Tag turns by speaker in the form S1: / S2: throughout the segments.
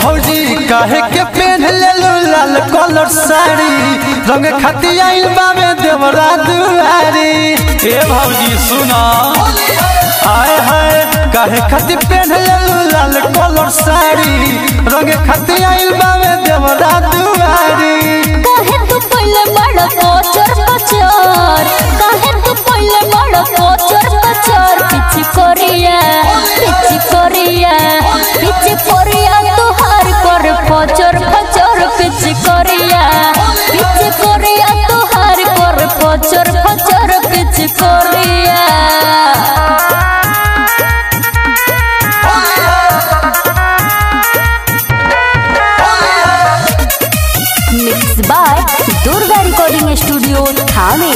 S1: भौजी काहे के पहन ले लाल कलर साड़ी रंग खाती आइल बाबे देवरा दुआरी। ए भौजी सुना आए हाय काहे खाती पहन ले लाल कलर साड़ी रंग खाती आइल बाबे देवरा दुआरी।
S2: काहे तू पहले बड़ा कोचर कोचर काहे तू पहले बड़ा कोचर कोचर पिच कोरिया तुहार कर कोचर कोचर पिच कोरिया तुहार कर कोचर कोचर पिच कोरिया। Mix by Durga recording studio Thane.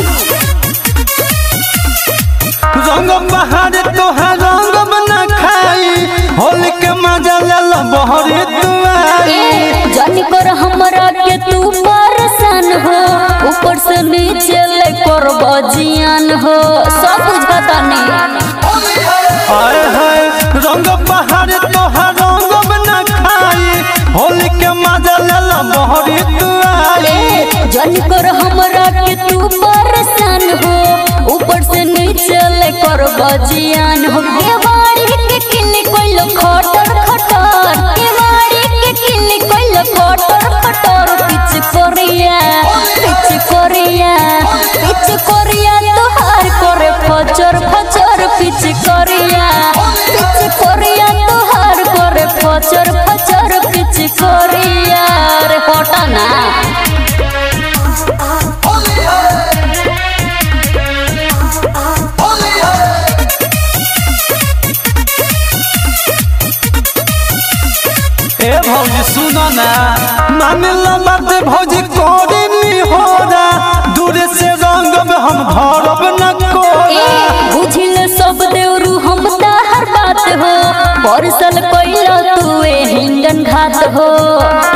S1: रंग बहार तोहार रंग बना खाई होल के मजा ले बहरी दुआरी।
S2: जानी कर हमरा के तू परेशान हो ऊपर से नीचे ले कर बजियान हो सब कुछ पता नहीं।
S1: हाय हाय रंग बहार तोहार रंग बना खाई होल के मजा ले बहरी दुआरी।
S2: जानी कर हमरा के तू परेशान हो ऊपर से नीचे ले कर बजियान हो। केवाड़ी के किल्ली कोइलो खटर खटर केवाड़ी के किल्ली कोइलो खटर खटर पिच कोरिया तुहार करे फचर फचर पिच कोरिया तुहार करे फचर फचर पिच कोरिया रे हटना।
S1: ए भौजी सुनो ना मानिला बात भौजी कोरी नी होरा दूर से रंग में हम धरब न कोरा।
S2: बुझिल सब देवरू हम ताहर बात हो परसल कोइला तू हिंगन घात हो।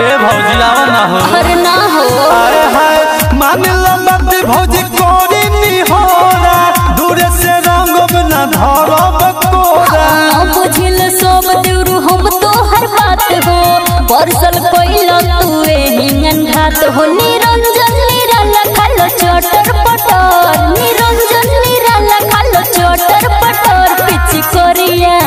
S1: ए भौजी लावा ना हो
S2: हर ना हो
S1: आए हाय मानिला बात भौजी कोरी नी होरा दूर से रंग में न धरब कोरा।
S2: बुझिल सब देवरू हम तोहर बात हो परसल कोइला तू हिंगन घात हो। निरंजन निराला खालो चटर पटर निरंजन निराला खालो चटर पटर पिच कोरिया